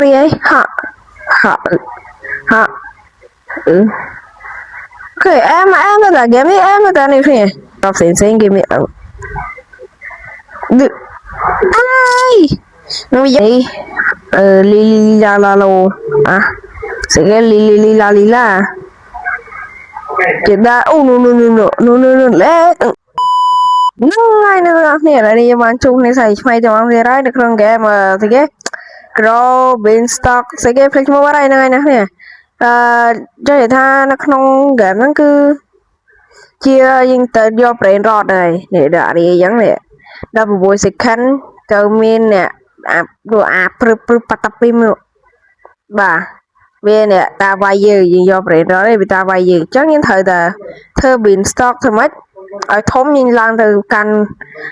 gì ấy họ họ họ ừ okay em là game em là này kìa đọc sen game được ai nó vậy li la la lo à sige li la kita no le ngay nữa nè là đi mà chung này xài mày cho mang về ra được không game mà sige grow beanstalk sige flex mà ra này nè cho tha nó không game nó cứ chia nhưng tới do brain rot này để đợi đi giống này double voice second termin nè đồ patapim bà về nè ta vay dư do brain rot này bị ta vay dư chắc những thời thơ beanstalk thôi mất ở thống nhìn lang từ căn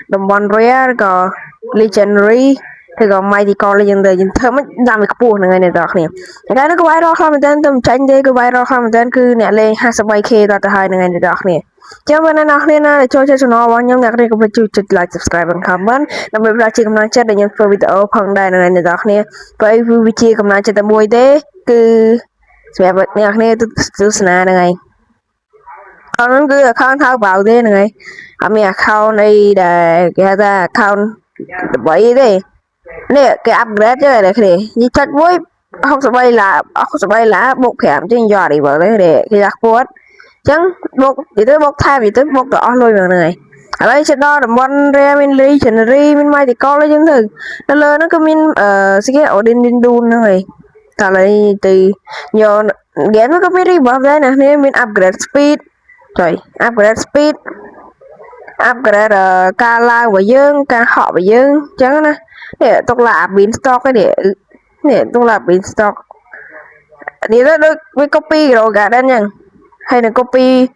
đồng bọn rare có legendary thì còn mai thì còn legendary nhưng thơ mất làm cái buồn này này đó nè cái nó có viral không tên tầm tranh đây có viral không tên cứ nè lên 20k ta từ hai này đó nè cho nên nó nên là cho nó bao nhiêu người có thể chụp like subscribe và comment đặc biệt là chỉ comment chat để nhận video phong đây này đó nè với video comment chat mùi thế cứ sẽ bật nè tôi sẽ này con cứ account thao vào thế này mình account này để cái ra account bảy đây nè cái upgrade chứ này cái gì chất mũi không sẽ bay là bộ kèm trên giò đi vào đấy để cái giặc buốt chẳng bộ thì tới bộ thay vì tới bộ đỏ luôn rồi này ở đây sẽ đo được one re min ly chân ri min mai thì con lấy chứng thực nó lên nó có min sẽ cái ổ đinh đun này ta lấy từ nhiều game nó có biết đi vào đây nè nên min upgrade speed rồi upgrade speed upgrade ca lao và dương ca họ và dương chẳng nè để tôi là beanstalk cái để tôi là beanstalk thì nó được với copy rồi cả đây nha hay là copy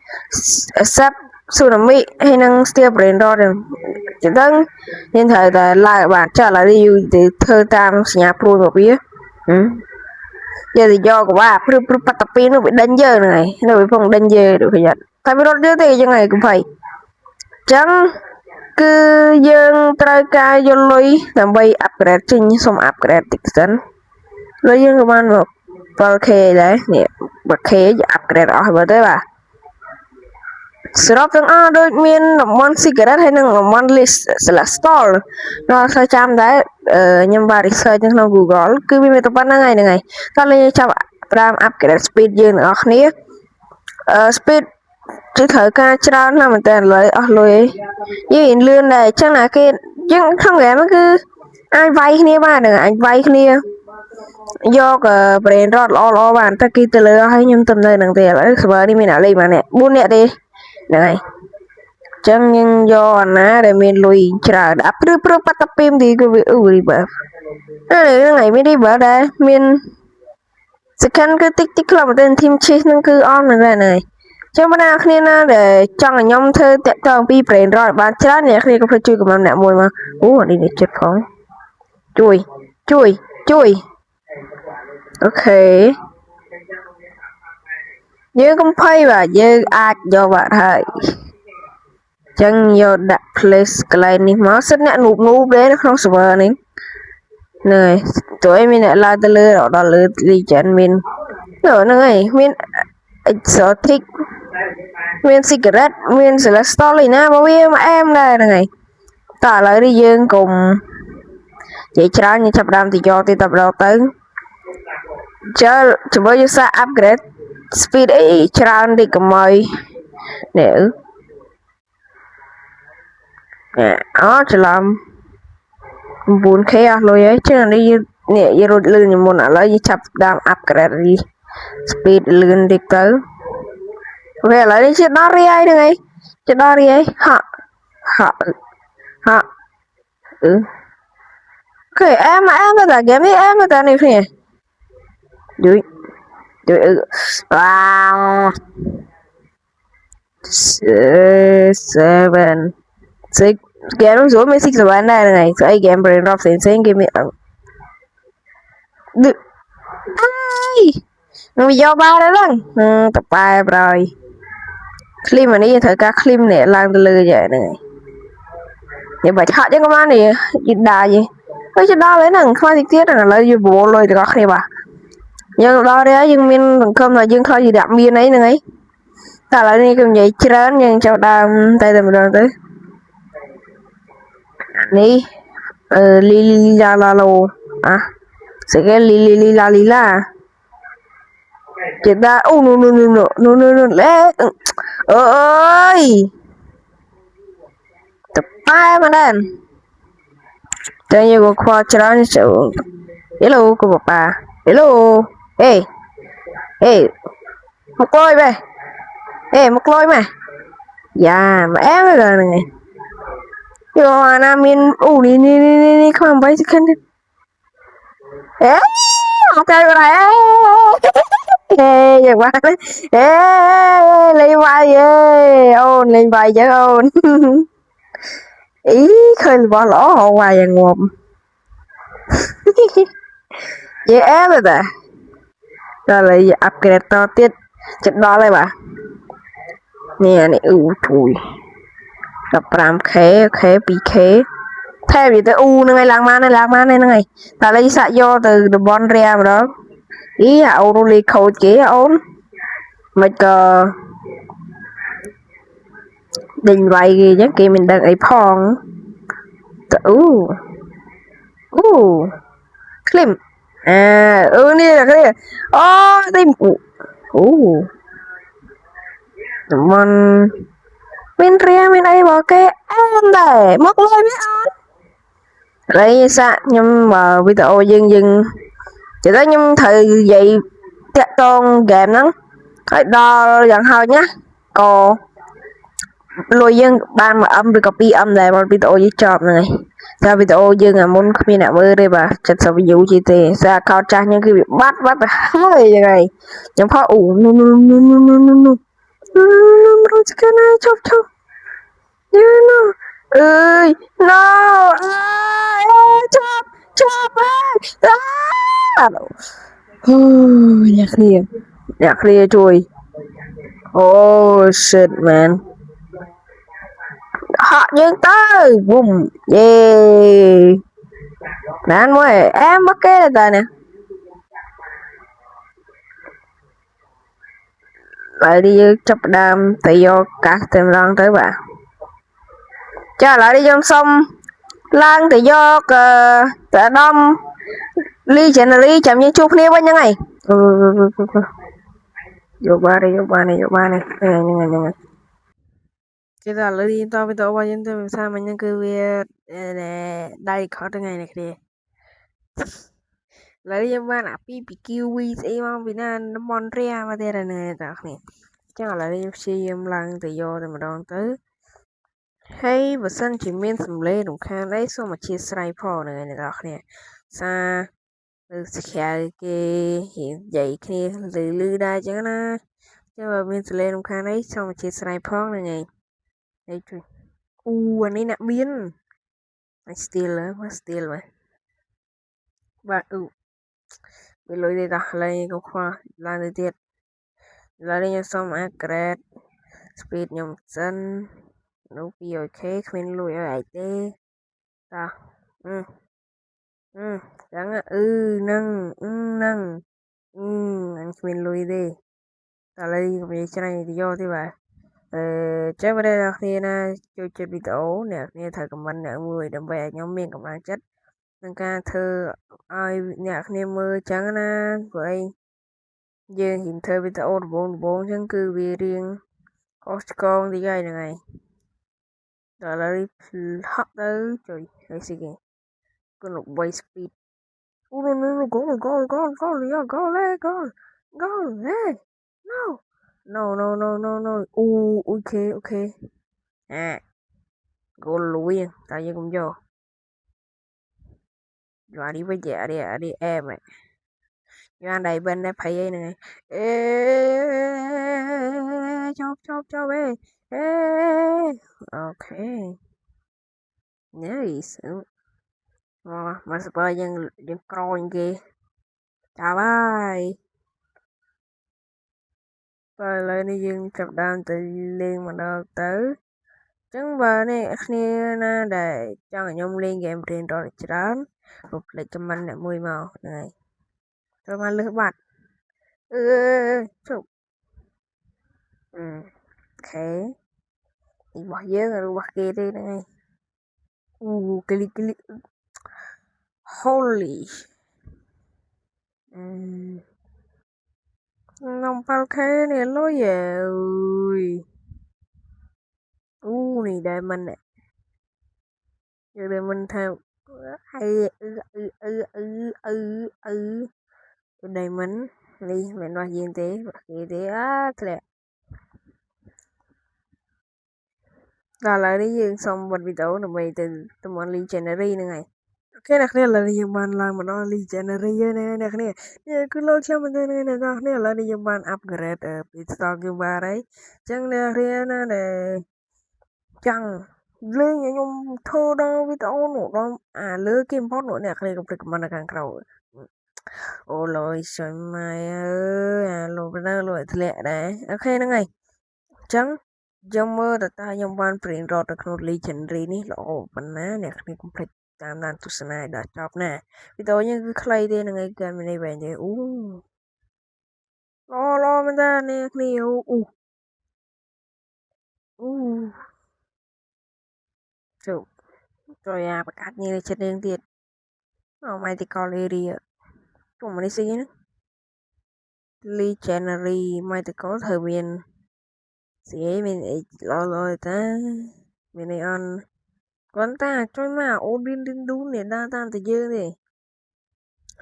sắp tsunami hay năng steel brain đó rồi chỉ đơn nên thời là lại bạn trả lại đi từ thơ tam nhà pro một phía giờ thì do của bà patapin nó bị đánh dơ này nó bị phong đánh dơ được phải nhận tại vì nó đưa tiền cho ngày cũng phải chẳng cứ dương trai ca vô lối làm bay upgrade trên xong upgrade tích dẫn lối dương của bạn một vào khe đấy nè bật khe upgrade ở vào đấy bà sửa từng đôi miền món cigarette hay là món list là store nó sai chăm đấy nhưng bà research trên Google cứ bị tập ban ngày này ta lên chăm ram upgrade speed dương ở này speed chỉ thời ca cho nó mình tên lấy ở lối như lươn này chắc là cái nhưng không lẽ nó cứ ai vay kia ba đừng anh vay kia do cái brain rot lo bạn ta kia từ lời hay nhưng tầm đây đừng tiền lấy khởi đi mình đã lấy mà nè buôn nè đi này chẳng nhưng do nó để mình lùi trả đã patapim thì cứ bị đi bờ cái này mới đi bờ đây mình scan cứ tích là một tên team chase nó cứ on này này cho bạn nên để chọn là nhóm thơ tẹt trong pi brain rồi bạn chết này khi có phải chui của mình nè mùi mà đi để chết không chui ok như không phải và như ai do bạn hay chẳng do đặt place cái này mà rất nè nụp đấy nó không sờ này này tụi mình lại la từ lừa đó lừa đi chân mình rồi này mình exotic mình cigarette mình sẽ là story nè bao nhiêu mà em đây này ta lại đi dương cùng vậy cho như chập đam thì cho thì tập đầu tới chờ chúng tôi sẽ upgrade speed ấy cho đi cùng mời nếu đó chỉ làm 4k rồi ấy chứ đi nè giờ rồi lươn như một lấy chập đam upgrade đi speed lươn đi tới về lại đi chuyện đó đi ai được ấy chuyện đó đi ấy họ ok em là game em là này nè đuổi wow 7 6 game rồi mới 6 rồi này này cái game brain rot sen game được ai người do ba đấy lắm tập bài rồi clip mà đi thời ca clip này lang từ lừa vậy này vậy vậy họ chứ công an này gì đà gì เฮ้ยจะได้เลยหนังខ្លាចតិចទៀតឥឡូវយើងបបលលុយទាំងអស់គ្នាបាទយើងដល់នេះហើយយើងមានសង្ឃឹមថាយើងខ្លាចជាអ្នកមានអីហ្នឹងហើយតែឥឡូវនេះគឺនិយាយច្រើនយើងចាប់ដើមតែម្ដងទៅនេះលីលីឡាឡាឡូស្អីគេលីលីឡាលីឡាចេះដែរអូនូលេអើយតប៉ែមកដែរតែយើងក៏ខ្វល់ច្រើនចូល hello កូប៉ា hello ហេមកលុយបែមកលុយម៉ែយ៉ាមកអែមហ្នឹងឯងយកអាណាមានអូនេះខ្លាំង8 second មកតែរ៉ែយ៉ាងបានលេងវាយអូនលេងវាយចឹងអូនអីឃើញរបស់ល្អវាយងាប់យេអែមតែដល់ហើយអាប់ក្រេតតទៀតចិត្តដល់ហើយបាទនេះជួយ 15k ok 2k ថែមវាទៅហ្នឹងហើយឡើងមកហ្នឹងហើយតែលេងសាក់យកទៅតំបន់រាម្ដងអីអូនលេងខូចគេអូនមិនក៏ដេញវាយគេចឹងគេមិនដឹងអីផងទៅឃ្លីមនេះគេអូទីតំបន់មានរាមានអីបងគេអែមដែរមកលុយមែនអូនហើយសាក់ខ្ញុំវីដេអូយើងចេះតែខ្ញុំត្រូវនិយាយតាក់តងហ្គេមហ្នឹងហើយដល់យ៉ាងហោចណាក៏លុយយើងបាន1M ឬក៏2M ដែរមកវីដេអូយើងចប់ហ្នឹងហើយតែវីដេអូយើងអាមុនគ្មានអ្នកមើលទេបាទ70 view ជាទេសារ account ចាស់ខ្ញុំគឺវាបាត់ទៅហើយហ្នឹងហើយខ្ញុំផអូរត់ឆ្កែណាជប់អើយ no ជប់អ្នកគ្នាជួយ oh shit man ហាក់យើងទៅវុំយេណានមួយអែមមកគេតែនេះហើយយើងចាប់ដើមទៅយកកាសតែម្ដងទៅបាទចាឥឡូវនេះខ្ញុំសុំឡើងទៅយកតែដំ Legendary ចាំយើងជួបគ្នាវិញហ្នឹងហើយយកបានហ្នឹងគេថាឥឡូវនេះតវីដេអូរបស់យើងទៅភាសាមិញហ្នឹងគឺវាដៃខត់ថ្ងៃនេះគ្នាឥឡូវយើងបានអា PPQV ស្អីមកពីណាតំបន់រាមកទៀតហ្នឹងតែគ្នាចឹងឥឡូវនេះព្យាយាមឡើងទៅយកតែម្ដងទៅហើយបើសិនជាមានសំឡេងរំខានអីសូមអធិស្ឋានផងហ្នឹងអ្នកនរគ្នាសារស្គាល់គេនិយាយគ្នាលឺដែរចឹងណាចាំបើមានសំឡេងរំខានអីសូមអធិស្ឋានផងហ្នឹងឯងហើយជួយអានេះអ្នកមានអាច steal បាទវាលុយទេតាឡើយក៏ខ្វល់ឡើងទៅទៀតឥឡូវនេះខ្ញុំសុំអាក្រេត speed ខ្ញុំសិននោះ 2k គ្មានលុយឲ្យឯងទេតាចឹងហ្នឹងអញគ្មានលុយទេតែឥឡូវខ្ញុំនិយាយច្រើនទៅយកទេបាទចឹងបើអ្នកគ្នាណាចូលចិត្តវីដេអូអ្នកគ្នាត្រូវ comment អ្នកមួយដើម្បីឲ្យខ្ញុំមានកម្លាំងចិត្តក្នុងការធ្វើឲ្យអ្នកគ្នាមើលចឹងណាព្រោះអីយើងហ៊ានធ្វើវីដេអូដំបូងចឹងគឺវារៀងខុសឆ្គងតិចហើយហ្នឹងហើយដល់ឥឡូវហក់ទៅជួយឲ្យស៊ីគេគុណ3 speed no goal hey no okay គោលលួយតែយើងកុំយកអានេះវិញអានេះអែមយ៉ាងដៃបិនដែរភ័យអីហ្នឹងចប់អូខេ nice មកស្បើយើងក្រោយគេចាប់ហើយតែឥឡូវនេះយើងចាប់ដើមទៅលេងម្ដងទៅចឹងបើនេះគ្នាណាដែលចង់ឲ្យខ្ញុំលេងហ្គេមរៀនរត់ច្រើន រូបលេខចំណអ្នកមួយមកហ្នឹងហើយចូលមកលើសបាត់អឺជប់អូខេរបស់យើងរបស់គេទេហ្នឹងហើយអូគ្លីក holy នំ 8K នេះលុយអើយអូនេះដែរមិនយើងដែរមិនថាហើយដែរមិននេះមិនរបស់យើងទេរបស់គេទេធ្លាក់ដល់ឥឡូវនេះយើងសុំបិទវីដេអូដើម្បីទៅតំបន់ Legendary ហ្នឹងហើយអូខេអ្នកគ្នាឥឡូវនេះយើងបានឡើងមកដល់ Legendary ហើយណាអ្នកគ្នានេះគឺលោកខ្ញុំមែនទេអ្នកគ្នាឥឡូវនេះយើងបាន upgrade ពី stock យើងបានហើយអញ្ចឹងអ្នកគ្នាណាដែលចង់លេងខ្ញុំធ្វើដល់វីដេអូនោះដល់លើ game import នោះអ្នកគ្នាកុំភ្លេច comment នៅខាងក្រោមអូឡយសុយម៉ែអើយលោកទៅលោកធ្លាក់ដែរអូខេហ្នឹងហើយអញ្ចឹងខ្ញុំមើលតើខ្ញុំបាន print rod នៅក្នុង Legendary នេះល្អប៉ុណ្ណាអ្នកគ្នាកុំភ្លេចតាមដានទស្សនាឲ្យដល់ចប់ណាវីដេអូនេះគឺខ្លីទេហ្នឹងហើយគឺមានន័យវែងទេល្អមែនតើអ្នកគ្នាចូលចូលប្រកាសនេះចិត្តយើងទៀតMythical Area ជុំនេះស៊ីណា Legendary Mythical ត្រូវមានស្អីមានអីល្អតាមានអីអន់គាត់តាជួយមកអូឌីនឌីនឌូននេះដើរតាមតែយើងទេឥ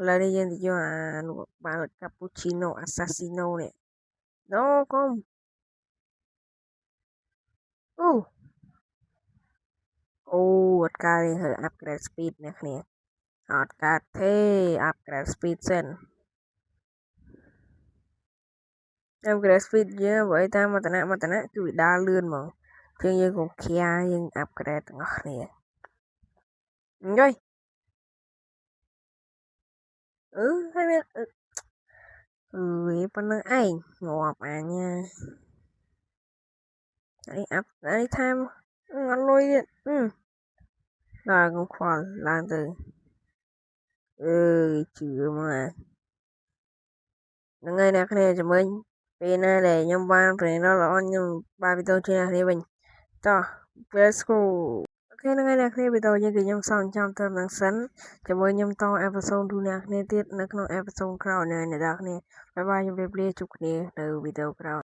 ឡូវនេះយើងទៅយកបាល់កាពូឈីណូអាសាស៊ីណូនេះអូកុំអូអត់កើតទេហើយ upgrade speed អ្នកគ្នាអត់កើតទេ upgrade speed សិន upgrade speed យើងបើតាមមតនៈគឺវាដើរលឿនហ្មងជាងយើងកុំខ្យាយើង upgrade ទាំងអស់គ្នាយយហើយមានប៉ុណ្្នឹងឯងងាប់អញអីថាអត់លុយទៀតដល់កុំខ្វល់ឡើងទៅជឿមកហ្នឹងហើយអ្នកគ្នាជំនាញពេលណាដែលខ្ញុំបានប្រេងដល់ល្អខ្ញុំបានវីដេអូជូនអ្នកគ្នាវិញតោះ let's go អូខេហ្នឹងហើយអ្នកគ្នាវីដេអូយើងគឺខ្ញុំសងចាំទៅនឹងសិនជាមួយខ្ញុំតអេពីសូត2អ្នកគ្នាទៀតនៅក្នុងអេពីសូតក្រោយនៅអ្នកគ្នាបាយបាយជម្រាបលាជួបគ្នានៅវីដេអូក្រោយ